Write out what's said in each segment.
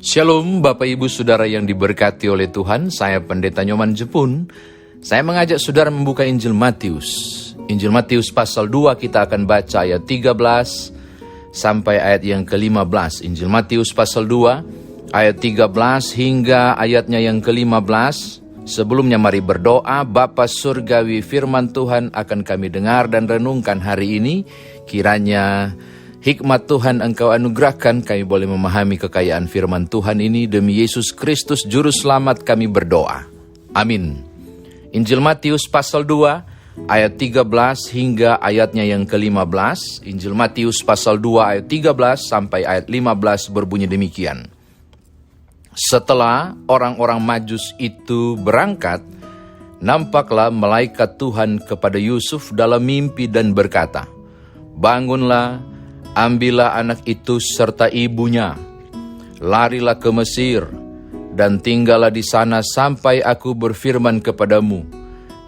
Shalom Bapak Ibu Saudara yang diberkati oleh Tuhan, saya Pendeta Nyoman Jepun. Saya mengajak saudara membuka Injil Matius. Injil Matius pasal 2 kita akan baca ayat 13 sampai ayat yang ke-15. Injil Matius pasal 2 ayat 13 hingga ayatnya yang ke-15. Sebelumnya mari berdoa. Bapa Surgawi, firman Tuhan akan kami dengar dan renungkan hari ini. Kiranya hikmat Tuhan Engkau anugerahkan, kami boleh memahami kekayaan firman Tuhan ini. Demi Yesus Kristus Juru Selamat kami berdoa. Amin. Injil Matius pasal 2 ayat 13 hingga ayatnya yang ke-15. Injil Matius pasal 2 ayat 13 sampai ayat 15 berbunyi demikian. Setelah orang-orang Majus itu berangkat, nampaklah malaikat Tuhan kepada Yusuf dalam mimpi dan berkata, "Bangunlah, ambillah anak itu serta ibunya, larilah ke Mesir, dan tinggallah di sana sampai aku berfirman kepadamu,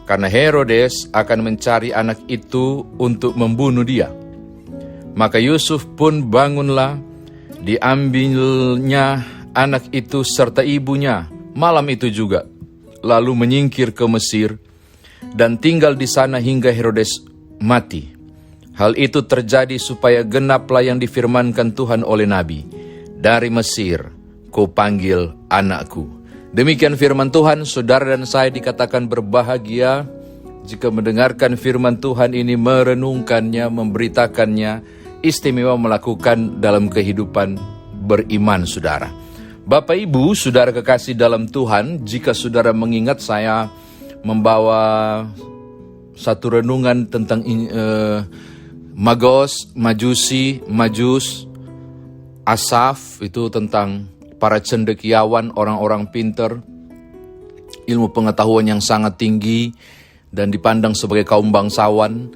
karena Herodes akan mencari anak itu untuk membunuh dia." Maka Yusuf pun bangunlah, diambilnya anak itu serta ibunya malam itu juga, lalu menyingkir ke Mesir, dan tinggal di sana hingga Herodes mati. Hal itu terjadi supaya genaplah yang difirmankan Tuhan oleh Nabi, "Dari Mesir, kupanggil anakku." Demikian firman Tuhan. Saudara dan saya dikatakan berbahagia jika mendengarkan firman Tuhan ini, merenungkannya, memberitakannya, istimewa melakukan dalam kehidupan beriman saudara. Bapak Ibu, saudara kekasih dalam Tuhan, jika saudara mengingat saya membawa satu renungan tentang Magos, Majusi, Majus, Asaf, itu tentang para cendekiawan, orang-orang pinter, ilmu pengetahuan yang sangat tinggi, dan dipandang sebagai kaum bangsawan,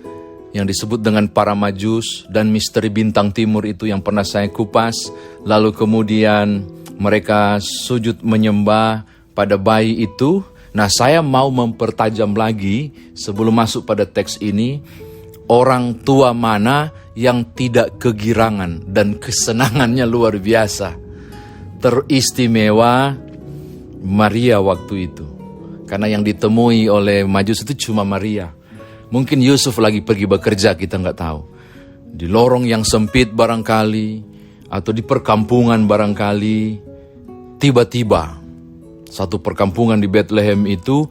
yang disebut dengan para Majus, dan misteri bintang timur itu yang pernah saya kupas. Lalu kemudian mereka sujud menyembah pada bayi itu. Nah, saya mau mempertajam lagi sebelum masuk pada teks ini. Orang tua mana yang tidak kegirangan dan kesenangannya luar biasa. Teristimewa Maria waktu itu. Karena yang ditemui oleh Majus itu cuma Maria. Mungkin Yusuf lagi pergi bekerja, kita nggak tahu. Di lorong yang sempit barangkali, atau di perkampungan barangkali. Tiba-tiba, satu perkampungan di Bethlehem itu,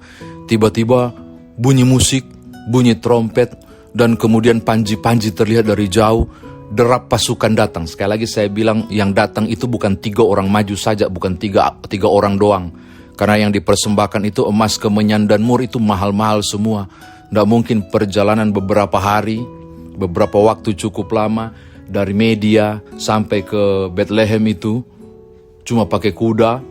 tiba-tiba bunyi musik, bunyi trompet, dan kemudian panji-panji terlihat dari jauh, derap pasukan datang. Sekali lagi saya bilang, yang datang itu bukan 3 orang maju saja, bukan tiga orang doang. Karena yang dipersembahkan itu emas, kemenyan, dan mur itu mahal-mahal semua. Tidak mungkin perjalanan beberapa hari, beberapa waktu cukup lama, dari Media sampai ke Bethlehem itu, cuma pakai kuda,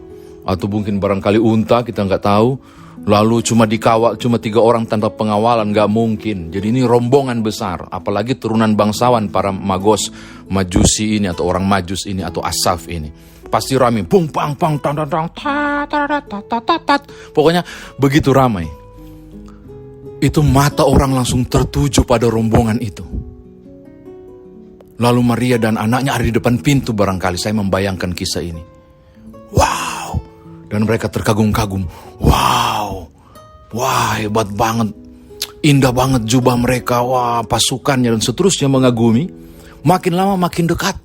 atau mungkin barangkali unta, kita nggak tahu. Lalu cuma dikawal, cuma 3 orang tanpa pengawalan, nggak mungkin. Jadi ini rombongan besar, apalagi turunan bangsawan para Magos, Majusi ini, atau orang Majus ini, atau Asaf ini. Pasti ramai, pung pang pang tang tang tang tat. Pokoknya begitu ramai. Itu mata orang langsung tertuju pada rombongan itu. Lalu Maria dan anaknya ada di depan pintu barangkali, saya membayangkan kisah ini. Wow, dan mereka terkagum-kagum. Wow, wah hebat banget, indah banget jubah mereka, wah pasukannya dan seterusnya mengagumi. Makin lama makin dekat,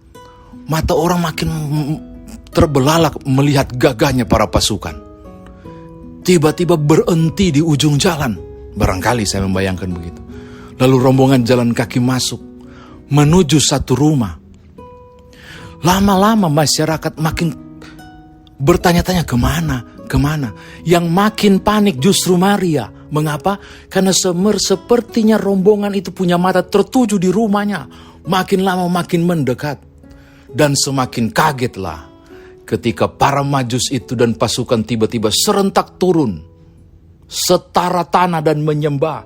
mata orang makin terbelalak melihat gagahnya para pasukan. Tiba-tiba berhenti di ujung jalan, barangkali saya membayangkan begitu. Lalu rombongan jalan kaki masuk, menuju satu rumah. Lama-lama masyarakat makin bertanya-tanya kemana. Yang makin panik justru Maria. Mengapa? Karena sepertinya rombongan itu punya mata tertuju di rumahnya. Makin lama makin mendekat. Dan semakin kagetlah ketika para Majus itu dan pasukan tiba-tiba serentak turun, setara tanah dan menyembah.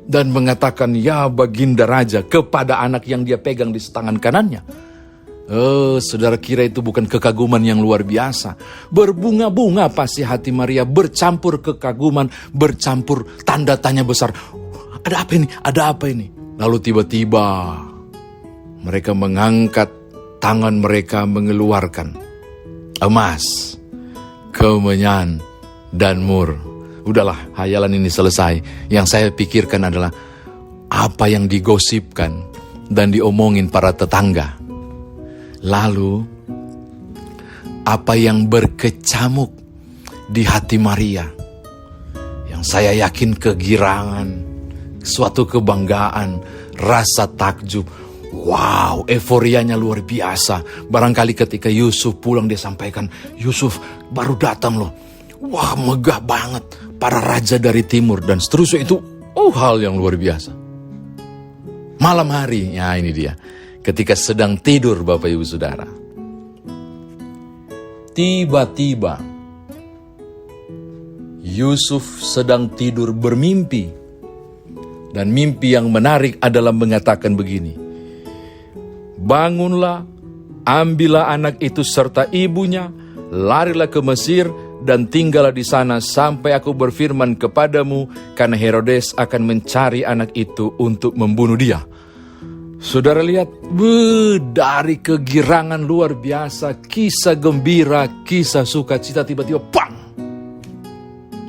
Dan mengatakan, "Ya Baginda Raja," kepada anak yang dia pegang di tangan kanannya. Saudara kira itu bukan kekaguman yang luar biasa? Berbunga-bunga pasti hati Maria, bercampur kekaguman, bercampur tanda tanya besar. Ada apa ini? Ada apa ini? Lalu tiba-tiba mereka mengangkat tangan mereka mengeluarkan emas, kemenyan, dan mur. Udahlah, hayalan ini selesai. Yang saya pikirkan adalah apa yang digosipkan dan diomongin para tetangga. Lalu, apa yang berkecamuk di hati Maria, yang saya yakin kegirangan, suatu kebanggaan, rasa takjub. Wow, euforianya luar biasa. Barangkali ketika Yusuf pulang dia sampaikan, Yusuf baru datang loh. Wah, megah banget. Para raja dari timur dan seterusnya itu. Hal yang luar biasa. Malam hari, ya ini dia. Ketika sedang tidur Bapak Ibu Saudara. Tiba-tiba Yusuf sedang tidur bermimpi. Dan mimpi yang menarik adalah mengatakan begini. Bangunlah, ambillah anak itu serta ibunya, larilah ke Mesir dan tinggallah di sana sampai aku berfirman kepadamu, karena Herodes akan mencari anak itu untuk membunuh dia. Saudara lihat, dari kegirangan luar biasa, kisah gembira, kisah sukacita, tiba-tiba bang!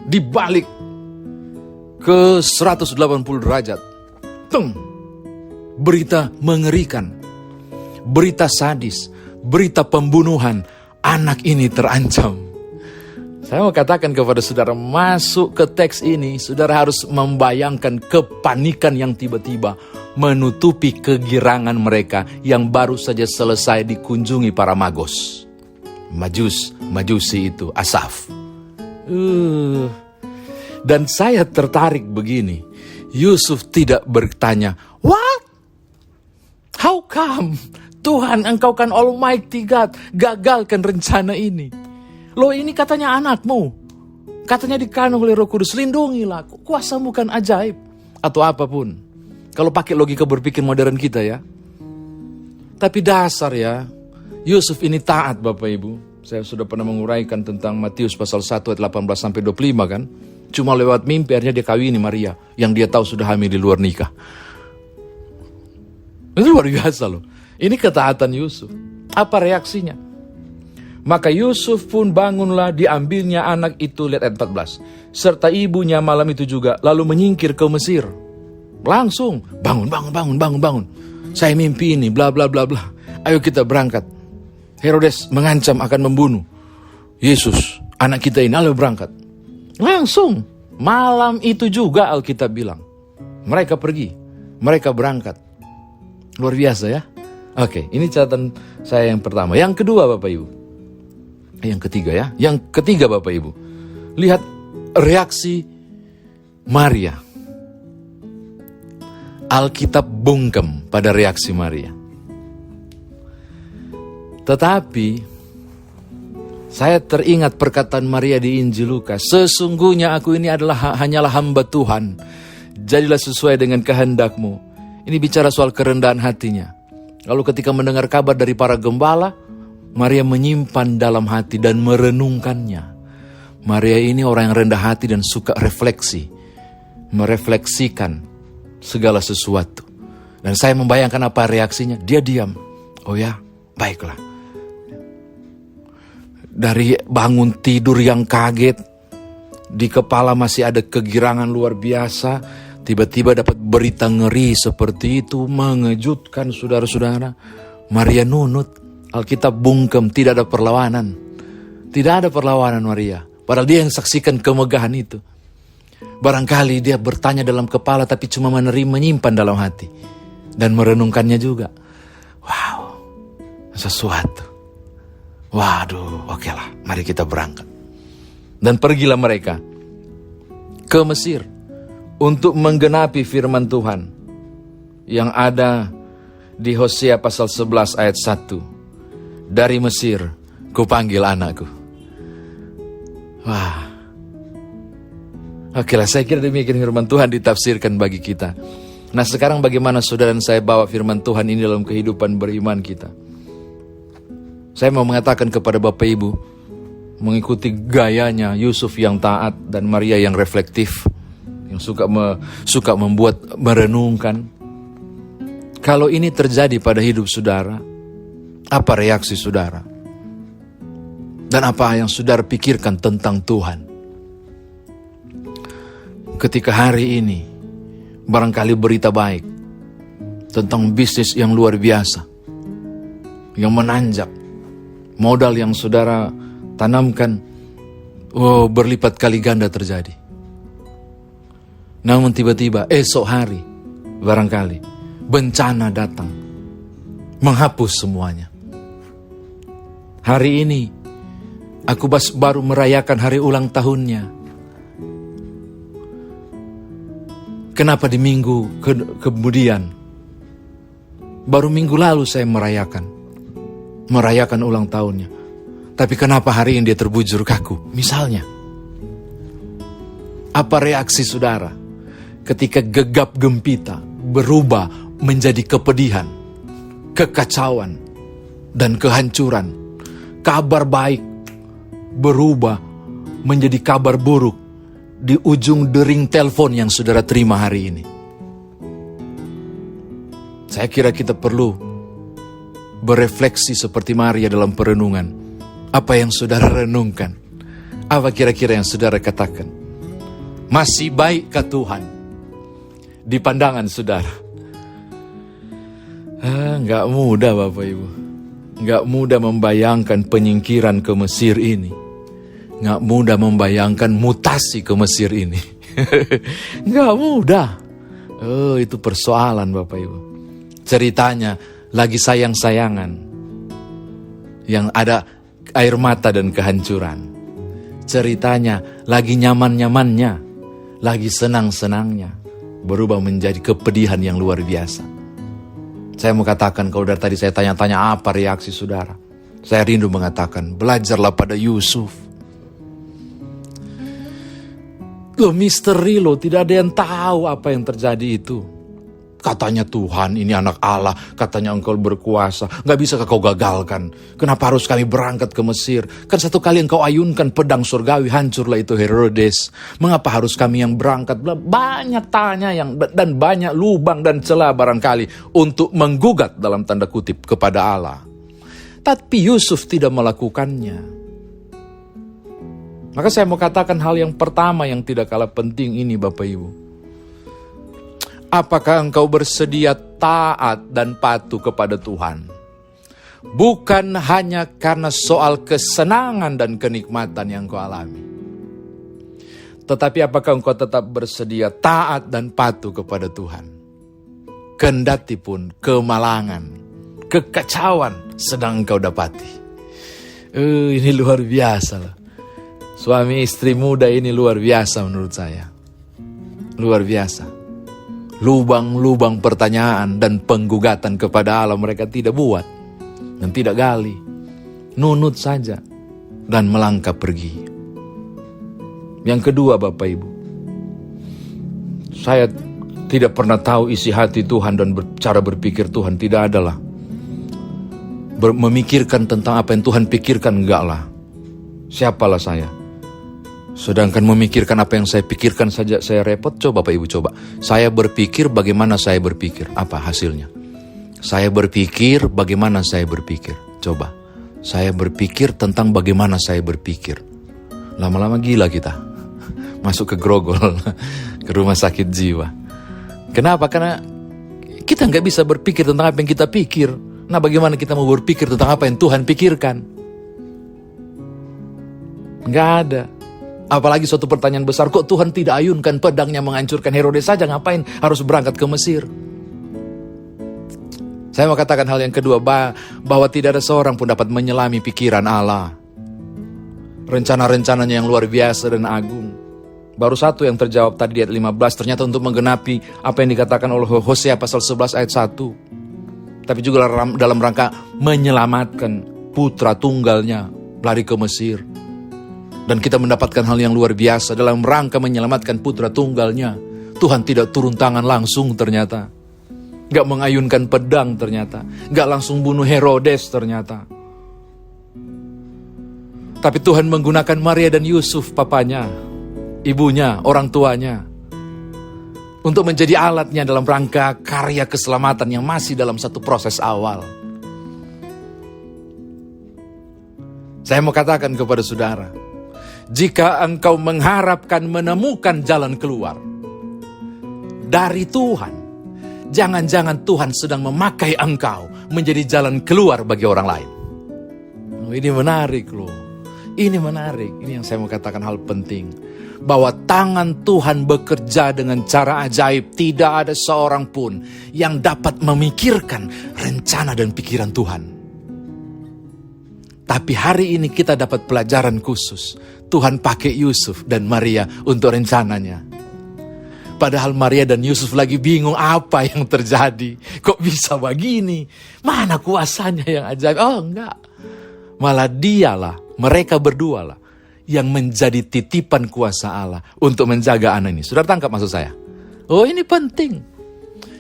Dibalik ke 180 derajat. Berita mengerikan, berita sadis, berita pembunuhan, anak ini terancam. Saya mau katakan kepada saudara, masuk ke teks ini, saudara harus membayangkan kepanikan yang tiba-tiba menutupi kegirangan mereka yang baru saja selesai dikunjungi para magos. Majusi itu, Asaf. Dan saya tertarik begini, Yusuf tidak bertanya, what? How come? Tuhan, engkau kan Almighty God, gagalkan rencana ini. Loh, ini katanya anakmu. Katanya dikandung oleh Roh Kudus, lindungilah. Kuasamu kan ajaib. Atau apapun. Kalau pakai logika berpikir modern kita ya. Tapi dasar ya, Yusuf ini taat Bapak Ibu. Saya sudah pernah menguraikan tentang Matius pasal 1 ayat 18-25 kan. Cuma lewat mimpi akhirnya dia kawini Maria. Yang dia tahu sudah hamil di luar nikah. Itu luar biasa loh. Ini ketaatan Yusuf. Apa reaksinya? Maka Yusuf pun bangunlah, diambilnya anak itu, lihat ayat 14. Serta ibunya malam itu juga, lalu menyingkir ke Mesir. Langsung, bangun. Saya mimpi ini, bla bla bla bla. Ayo kita berangkat. Herodes mengancam akan membunuh Yesus, anak kita ini, ayo berangkat. Langsung, malam itu juga Alkitab bilang. Mereka pergi, mereka berangkat. Luar biasa ya. Oke, ini catatan saya yang pertama. Yang kedua Bapak Ibu. Yang ketiga ya. Yang ketiga Bapak Ibu. Lihat reaksi Maria. Alkitab bungkam pada reaksi Maria. Tetapi saya teringat perkataan Maria di Injil Lukas. Sesungguhnya aku ini hanyalah hamba Tuhan. Jadilah sesuai dengan kehendak-Mu. Ini bicara soal kerendahan hatinya. Lalu ketika mendengar kabar dari para gembala, Maria menyimpan dalam hati dan merenungkannya. Maria ini orang yang rendah hati dan suka refleksi. Merefleksikan segala sesuatu. Dan saya membayangkan apa reaksinya. Dia diam. Oh ya, baiklah. Dari bangun tidur yang kaget, di kepala masih ada kegirangan luar biasa, tiba-tiba dapat berita ngeri seperti itu, mengejutkan saudara-saudara. Maria nunut. Alkitab bungkam, tidak ada perlawanan. Tidak ada perlawanan Maria. Padahal dia yang saksikan kemegahan itu. Barangkali dia bertanya dalam kepala tapi cuma menyimpan dalam hati. Dan merenungkannya juga. Wow, sesuatu. Waduh, oke lah, mari kita berangkat. Dan pergilah mereka ke Mesir untuk menggenapi firman Tuhan yang ada di Hosea pasal 11 ayat 1. Dari Mesir, kupanggil anakku. Wah. Oke lah, saya kira demikian firman Tuhan ditafsirkan bagi kita. Nah sekarang bagaimana saudara dan saya bawa firman Tuhan ini dalam kehidupan beriman kita? Saya mau mengatakan kepada Bapak Ibu, mengikuti gayanya Yusuf yang taat dan Maria yang reflektif, yang suka membuat merenungkan. Kalau ini terjadi pada hidup saudara, Apa reaksi saudara? Dan apa yang saudara pikirkan tentang Tuhan? Ketika hari ini barangkali berita baik tentang bisnis yang luar biasa, yang menanjak, modal yang saudara tanamkan, berlipat kali ganda terjadi. Namun tiba-tiba esok hari barangkali bencana datang, menghapus semuanya. Hari ini aku baru merayakan hari ulang tahunnya. Kenapa di minggu kemudian? Baru minggu lalu saya merayakan ulang tahunnya. Tapi kenapa hari ini dia terbujur kaku? Misalnya, apa reaksi saudara ketika gegap gempita berubah menjadi kepedihan, kekacauan, dan kehancuran? Kabar baik berubah menjadi kabar buruk di ujung dering telepon yang saudara terima hari ini. Saya kira kita perlu berefleksi seperti Maria dalam perenungan. Apa yang saudara renungkan? Apa kira-kira yang saudara katakan? Masih baikkah Tuhan di pandangan saudara? Nggak mudah Bapak Ibu. Nggak mudah membayangkan penyingkiran ke Mesir ini. Nggak mudah membayangkan mutasi ke Mesir ini. Nggak mudah. Itu persoalan Bapak Ibu. Ceritanya lagi sayang-sayangan. Yang ada air mata dan kehancuran. Ceritanya lagi nyaman-nyamannya. Lagi senang-senangnya. Berubah menjadi kepedihan yang luar biasa. Saya mau katakan, kalau dari tadi saya tanya-tanya apa reaksi saudara. Saya rindu mengatakan, belajarlah pada Yusuf. Misteri tidak ada yang tahu apa yang terjadi itu. Katanya Tuhan ini anak Allah, katanya engkau berkuasa, gak bisa kau gagalkan. Kenapa harus kami berangkat ke Mesir? Kan satu kali engkau ayunkan pedang surgawi, hancurlah itu Herodes. Mengapa harus kami yang berangkat? Banyak tanya dan banyak lubang dan celah barangkali untuk menggugat dalam tanda kutip kepada Allah. Tapi Yusuf tidak melakukannya. Maka saya mau katakan hal yang pertama yang tidak kalah penting ini Bapak Ibu. Apakah engkau bersedia taat dan patuh kepada Tuhan? Bukan hanya karena soal kesenangan dan kenikmatan yang kau alami. Tetapi apakah engkau tetap bersedia taat dan patuh kepada Tuhan? Kendati pun kemalangan, kekacauan sedang engkau dapati. Ini luar biasa loh. Suami istri muda ini luar biasa menurut saya. Luar biasa. Lubang-lubang pertanyaan dan penggugatan kepada Allah mereka tidak buat dan tidak gali. Nunut saja dan melangkah pergi. Yang kedua Bapak Ibu, saya tidak pernah tahu isi hati Tuhan dan cara berpikir Tuhan. Tidak adalah memikirkan tentang apa yang Tuhan pikirkan, enggak lah. Siapalah saya? Sedangkan memikirkan apa yang saya pikirkan saja saya repot. Coba Bapak Ibu coba. Saya berpikir bagaimana saya berpikir. Apa hasilnya? Saya berpikir bagaimana saya berpikir. Coba. Saya berpikir tentang bagaimana saya berpikir. Lama-lama gila kita. Masuk ke grogol. Ke rumah sakit jiwa. Kenapa? Karena kita nggak bisa berpikir tentang apa yang kita pikir. Nah bagaimana kita mau berpikir tentang apa yang Tuhan pikirkan? Nggak ada. Apalagi suatu pertanyaan besar, kok Tuhan tidak ayunkan pedangnya menghancurkan Herodes saja, ngapain harus berangkat ke Mesir? Saya mau katakan hal yang kedua, bahwa tidak ada seorang pun dapat menyelami pikiran Allah. Rencana-rencananya yang luar biasa dan agung. Baru satu yang terjawab tadi di ayat 15, ternyata untuk menggenapi apa yang dikatakan oleh Hosea pasal 11 ayat 1. Tapi juga dalam rangka menyelamatkan putra tunggalnya lari ke Mesir. Dan kita mendapatkan hal yang luar biasa dalam rangka menyelamatkan putra tunggalnya. Tuhan tidak turun tangan langsung ternyata. Gak mengayunkan pedang ternyata. Gak langsung bunuh Herodes ternyata. Tapi Tuhan menggunakan Maria dan Yusuf, papanya, ibunya, orang tuanya, untuk menjadi alatnya dalam rangka karya keselamatan yang masih dalam satu proses awal. Saya mau katakan kepada saudara, jika engkau mengharapkan menemukan jalan keluar dari Tuhan, jangan-jangan Tuhan sedang memakai engkau menjadi jalan keluar bagi orang lain. Ini menarik loh. Ini menarik. Ini yang saya mau katakan hal penting. Bahwa tangan Tuhan bekerja dengan cara ajaib. Tidak ada seorang pun yang dapat memikirkan rencana dan pikiran Tuhan. Tapi hari ini kita dapat pelajaran khusus. Tuhan pakai Yusuf dan Maria untuk rencananya. Padahal Maria dan Yusuf lagi bingung apa yang terjadi. Kok bisa begini? Mana kuasanya yang ajaib? Oh enggak. Malah dialah, mereka berdualah yang menjadi titipan kuasa Allah untuk menjaga anak ini. Sudah tangkap maksud saya? Oh ini penting.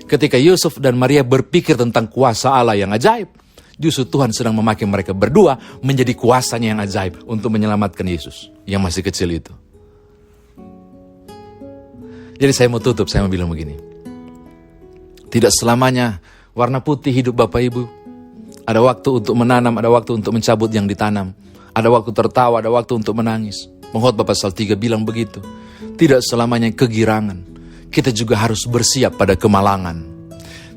Ketika Yusuf dan Maria berpikir tentang kuasa Allah yang ajaib, justru Tuhan sedang memakai mereka berdua menjadi kuasanya yang ajaib untuk menyelamatkan Yesus yang masih kecil itu. Jadi saya mau tutup, saya mau bilang begini. Tidak selamanya warna putih hidup Bapak Ibu. Ada waktu untuk menanam, ada waktu untuk mencabut yang ditanam. Ada waktu tertawa, ada waktu untuk menangis. Pengkhotbah pasal 3 bilang begitu. Tidak selamanya kegirangan. Kita juga harus bersiap pada kemalangan.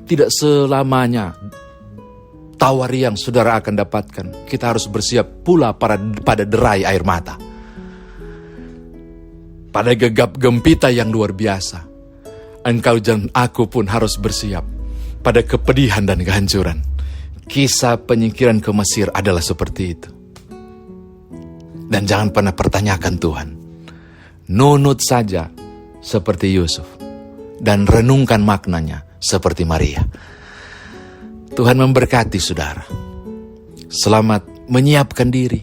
Tidak selamanya tawa riang saudara akan dapatkan. Kita harus bersiap pula pada derai air mata. Pada gegap gempita yang luar biasa. Engkau dan aku pun harus bersiap pada kepedihan dan kehancuran. Kisah penyingkiran ke Mesir adalah seperti itu. Dan jangan pernah pertanyakan Tuhan. Nunut saja seperti Yusuf. Dan renungkan maknanya seperti Maria. Tuhan memberkati saudara. Selamat menyiapkan diri.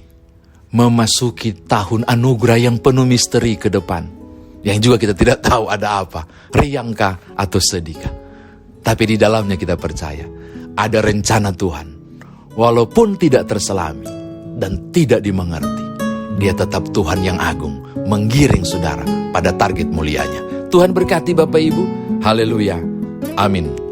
Memasuki tahun anugerah yang penuh misteri ke depan. Yang juga kita tidak tahu ada apa. Riangkah atau sedihkah. Tapi di dalamnya kita percaya. Ada rencana Tuhan. Walaupun tidak terselami dan tidak dimengerti. Dia tetap Tuhan yang agung. Menggiring saudara pada target mulianya. Tuhan berkati Bapak Ibu. Haleluya. Amin.